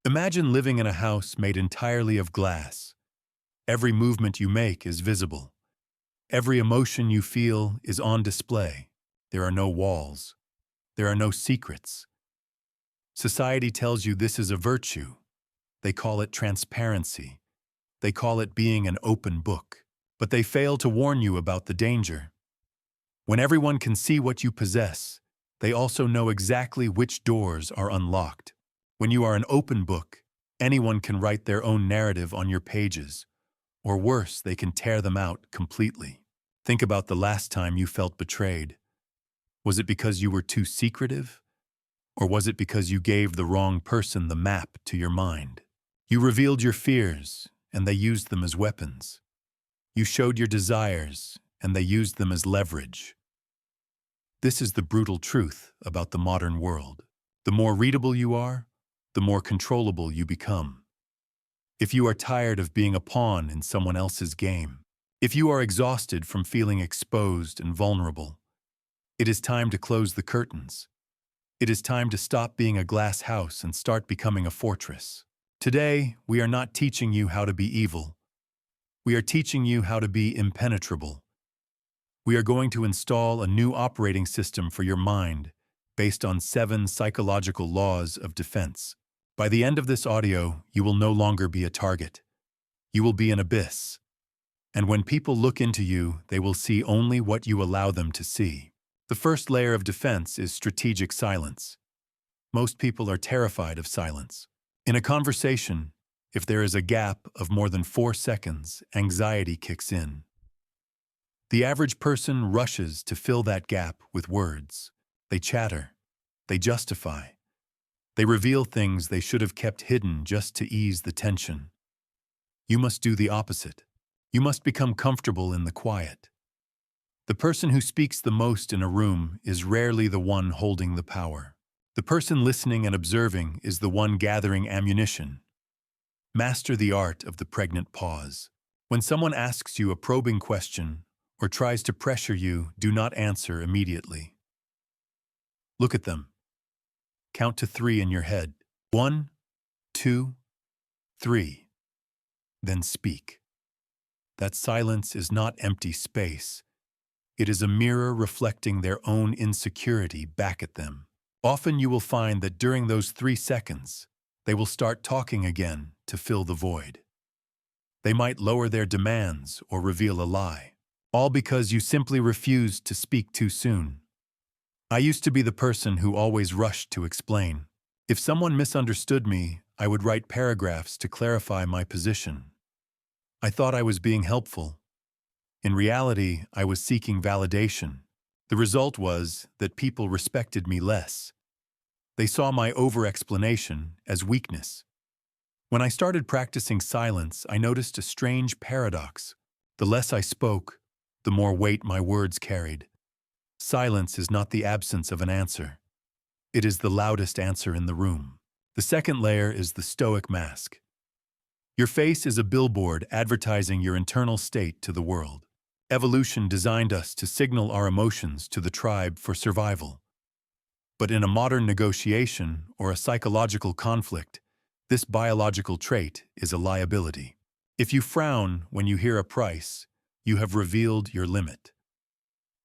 Imagine living in a house made entirely of glass. Every movement you make is visible. Every emotion you feel is on display. There are no walls. There are no secrets. Society tells you this is a virtue. They call it transparency. They call it being an open book. But they fail to warn you about the danger. When everyone can see what you possess, they also know exactly which doors are unlocked. When you are an open book, anyone can write their own narrative on your pages, or worse, they can tear them out completely. Think about the last time you felt betrayed. Was it because you were too secretive? Or was it because you gave the wrong person the map to your mind? You revealed your fears, and they used them as weapons. You showed your desires, and they used them as leverage. This is the brutal truth about the modern world. The more readable you are, the more controllable you become. If you are tired of being a pawn in someone else's game, if you are exhausted from feeling exposed and vulnerable, it is time to close the curtains. It is time to stop being a glass house and start becoming a fortress. Today, we are not teaching you how to be evil. We are teaching you how to be impenetrable. We are going to install a new operating system for your mind based on 7 psychological laws of defense. By the end of this audio, you will no longer be a target. You will be an abyss. And when people look into you, they will see only what you allow them to see. The first layer of defense is strategic silence. Most people are terrified of silence. In a conversation, if there is a gap of more than 4 seconds, anxiety kicks in. The average person rushes to fill that gap with words. They chatter. They justify. They reveal things they should have kept hidden just to ease the tension. You must do the opposite. You must become comfortable in the quiet. The person who speaks the most in a room is rarely the one holding the power. The person listening and observing is the one gathering ammunition. Master the art of the pregnant pause. When someone asks you a probing question or tries to pressure you, do not answer immediately. Look at them. Count to 3 in your head. 1, 2, 3. Then speak. That silence is not empty space. It is a mirror reflecting their own insecurity back at them. Often you will find that during those 3 seconds, they will start talking again to fill the void. They might lower their demands or reveal a lie, all because you simply refused to speak too soon. I used to be the person who always rushed to explain. If someone misunderstood me, I would write paragraphs to clarify my position. I thought I was being helpful. In reality, I was seeking validation. The result was that people respected me less. They saw my over-explanation as weakness. When I started practicing silence, I noticed a strange paradox. The less I spoke, the more weight my words carried. Silence is not the absence of an answer. It is the loudest answer in the room. The second layer is the Stoic mask. Your face is a billboard advertising your internal state to the world. Evolution designed us to signal our emotions to the tribe for survival. But in a modern negotiation or a psychological conflict, this biological trait is a liability. If you frown when you hear a price, you have revealed your limit.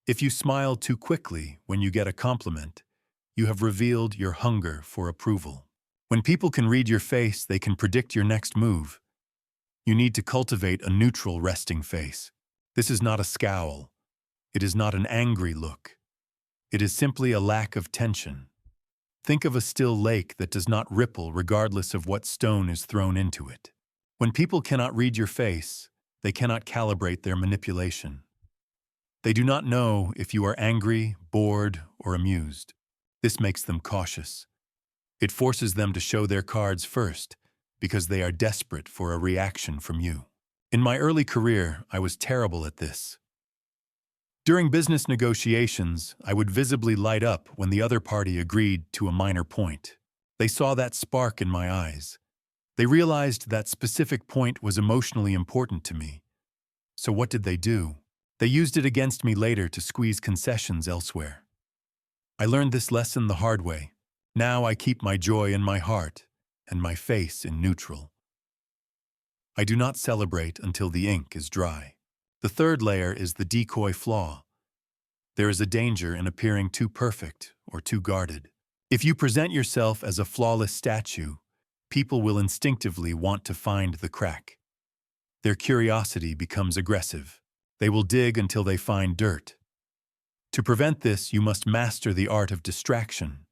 If you smile too quickly when you get a compliment, you have revealed your hunger for approval. When people can read your face, they can predict your next move. You need to cultivate a neutral resting face. This is not a scowl. It is not an angry look. It is simply a lack of tension. Think of a still lake that does not ripple regardless of what stone is thrown into it. When people cannot read your face, they cannot calibrate their manipulation. They do not know if you are angry, bored, or amused. This makes them cautious. It forces them to show their cards first, because they are desperate for a reaction from you. In my early career, I was terrible at this. During business negotiations, I would visibly light up when the other party agreed to a minor point. They saw that spark in my eyes. They realized that specific point was emotionally important to me. So what did they do? They used it against me later to squeeze concessions elsewhere. I learned this lesson the hard way. Now I keep my joy in my heart, and my face in neutral. I do not celebrate until the ink is dry. The third layer is the decoy flaw. There is a danger in appearing too perfect or too guarded. If you present yourself as a flawless statue, people will instinctively want to find the crack. Their curiosity becomes aggressive. They will dig until they find dirt. To prevent this, you must master the art of distraction.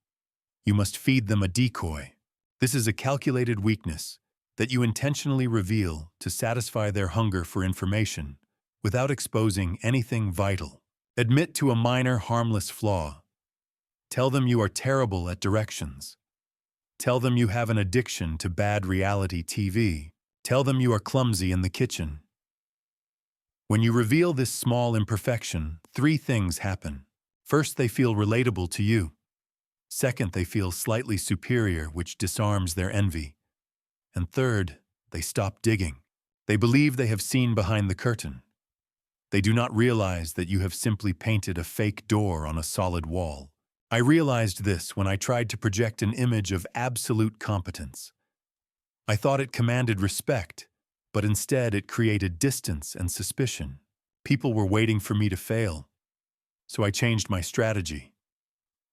You must feed them a decoy. This is a calculated weakness that you intentionally reveal to satisfy their hunger for information without exposing anything vital. Admit to a minor, harmless flaw. Tell them you are terrible at directions. Tell them you have an addiction to bad reality TV. Tell them you are clumsy in the kitchen. When you reveal this small imperfection, three things happen. First, they feel relatable to you. Second, they feel slightly superior, which disarms their envy. And third, they stop digging. They believe they have seen behind the curtain. They do not realize that you have simply painted a fake door on a solid wall. I realized this when I tried to project an image of absolute competence. I thought it commanded respect, but instead it created distance and suspicion. People were waiting for me to fail. So I changed my strategy.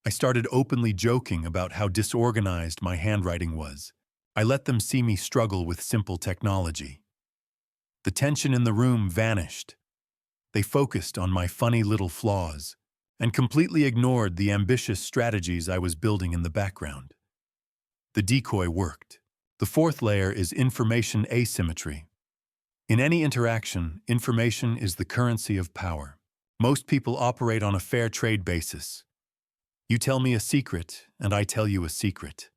I started openly joking about how disorganized my handwriting was. I let them see me struggle with simple technology. The tension in the room vanished. They focused on my funny little flaws and completely ignored the ambitious strategies I was building in the background. The decoy worked. The fourth layer is information asymmetry. In any interaction, information is the currency of power. Most people operate on a fair trade basis. You tell me a secret, and I tell you a secret.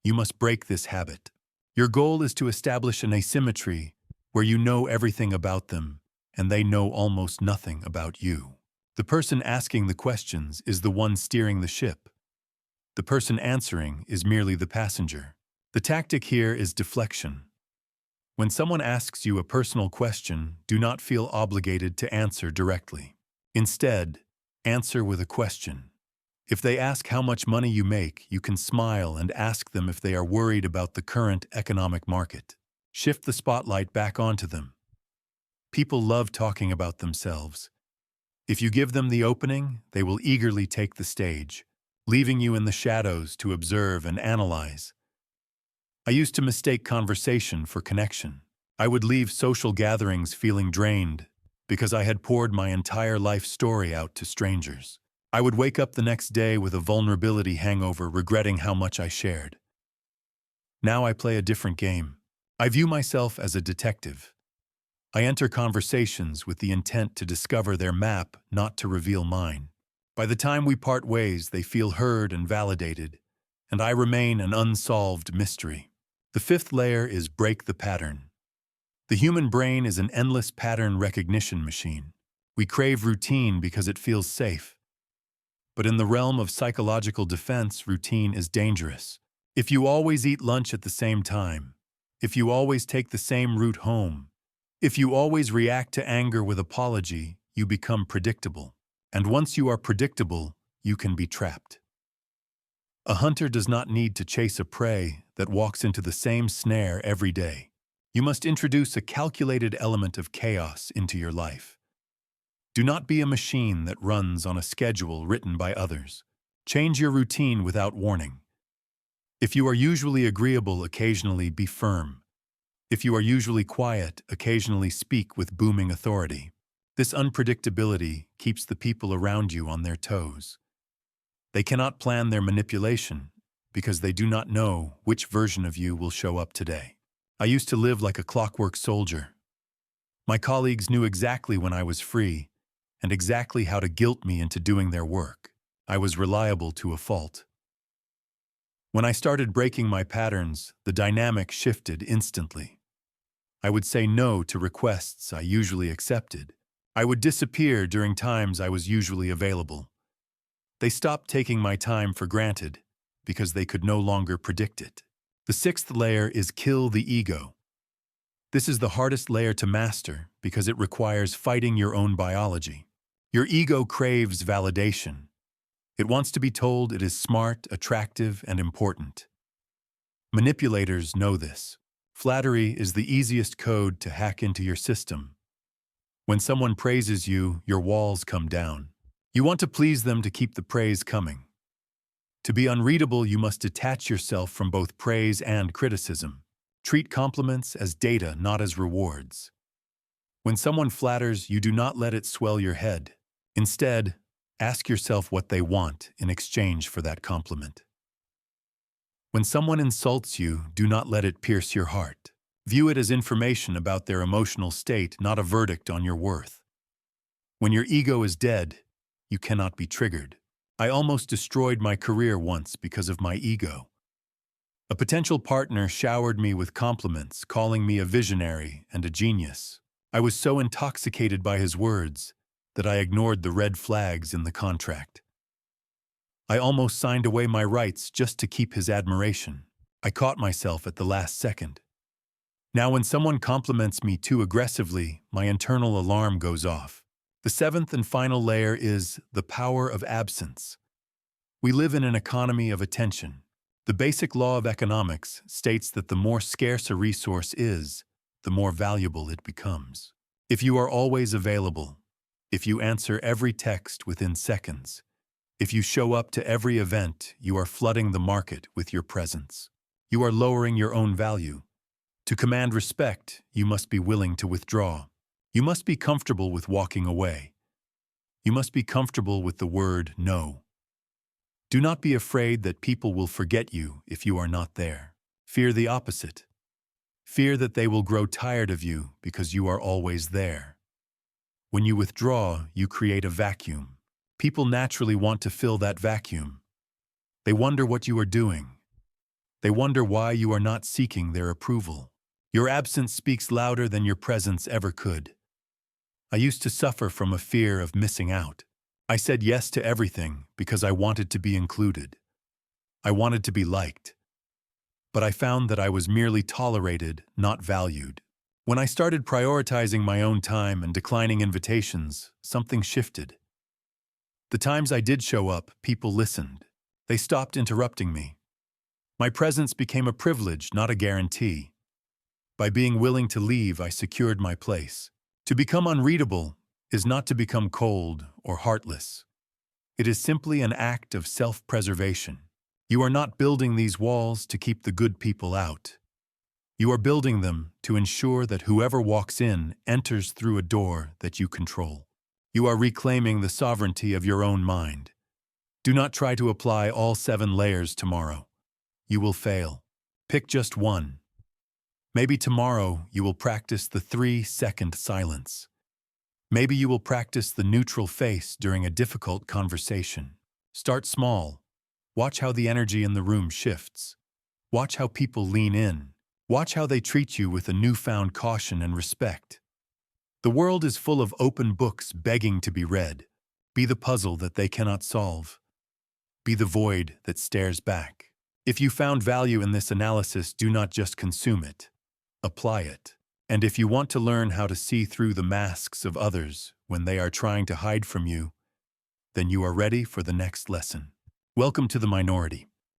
You must break this habit. Your goal is to establish an asymmetry where you know everything about them, and they know almost nothing about you. The person asking the questions is the one steering the ship. The person answering is merely the passenger. The tactic here is deflection. When someone asks you a personal question, do not feel obligated to answer directly. Instead, answer with a question. If they ask how much money you make, you can smile and ask them if they are worried about the current economic market. Shift the spotlight back onto them. People love talking about themselves. If you give them the opening, they will eagerly take the stage, leaving you in the shadows to observe and analyze. I used to mistake conversation for connection. I would leave social gatherings feeling drained because I had poured my entire life story out to strangers. I would wake up the next day with a vulnerability hangover, regretting how much I shared. Now I play a different game. I view myself as a detective. I enter conversations with the intent to discover their map, not to reveal mine. By the time we part ways, they feel heard and validated, and I remain an unsolved mystery. The fifth layer is break the pattern. The human brain is an endless pattern recognition machine. We crave routine because it feels safe. But in the realm of psychological defense, routine is dangerous. If you always eat lunch at the same time, if you always take the same route home, if you always react to anger with apology, you become predictable. And once you are predictable, you can be trapped. A hunter does not need to chase a prey that walks into the same snare every day. You must introduce a calculated element of chaos into your life. Do not be a machine that runs on a schedule written by others. Change your routine without warning. If you are usually agreeable, occasionally be firm. If you are usually quiet, occasionally speak with booming authority. This unpredictability keeps the people around you on their toes. They cannot plan their manipulation because they do not know which version of you will show up today. I used to live like a clockwork soldier. My colleagues knew exactly when I was free and exactly how to guilt me into doing their work. I was reliable to a fault. When I started breaking my patterns, the dynamic shifted instantly. I would say no to requests I usually accepted. I would disappear during times I was usually available. They stopped taking my time for granted because they could no longer predict it. The sixth layer is kill the ego. This is the hardest layer to master because it requires fighting your own biology. Your ego craves validation. It wants to be told it is smart, attractive, and important. Manipulators know this. Flattery is the easiest code to hack into your system. When someone praises you, your walls come down. You want to please them to keep the praise coming. To be unreadable, you must detach yourself from both praise and criticism. Treat compliments as data, not as rewards. When someone flatters, you do not let it swell your head. Instead, ask yourself what they want in exchange for that compliment. When someone insults you, do not let it pierce your heart. View it as information about their emotional state, not a verdict on your worth. When your ego is dead, you cannot be triggered. I almost destroyed my career once because of my ego. A potential partner showered me with compliments, calling me a visionary and a genius. I was so intoxicated by his words that I ignored the red flags in the contract. I almost signed away my rights just to keep his admiration. I caught myself at the last second. Now when someone compliments me too aggressively, my internal alarm goes off. The seventh and final layer is the power of absence. We live in an economy of attention. The basic law of economics states that the more scarce a resource is, the more valuable it becomes. If you are always available, if you answer every text within seconds, if you show up to every event, you are flooding the market with your presence. You are lowering your own value. To command respect, you must be willing to withdraw. You must be comfortable with walking away. You must be comfortable with the word no. Do not be afraid that people will forget you if you are not there. Fear the opposite. Fear that they will grow tired of you because you are always there. When you withdraw, you create a vacuum. People naturally want to fill that vacuum. They wonder what you are doing. They wonder why you are not seeking their approval. Your absence speaks louder than your presence ever could. I used to suffer from a fear of missing out. I said yes to everything because I wanted to be included. I wanted to be liked. But I found that I was merely tolerated, not valued. When I started prioritizing my own time and declining invitations, something shifted. The times I did show up, people listened. They stopped interrupting me. My presence became a privilege, not a guarantee. By being willing to leave, I secured my place. To become unreadable is not to become cold or heartless. It is simply an act of self-preservation. You are not building these walls to keep the good people out. You are building them to ensure that whoever walks in enters through a door that you control. You are reclaiming the sovereignty of your own mind. Do not try to apply all 7 layers tomorrow. You will fail. Pick just one. Maybe tomorrow you will practice the 3-second silence. Maybe you will practice the neutral face during a difficult conversation. Start small. Watch how the energy in the room shifts. Watch how people lean in. Watch how they treat you with a newfound caution and respect. The world is full of open books begging to be read. Be the puzzle that they cannot solve. Be the void that stares back. If you found value in this analysis, do not just consume it. Apply it. And if you want to learn how to see through the masks of others when they are trying to hide from you, then you are ready for the next lesson. Welcome to the minority.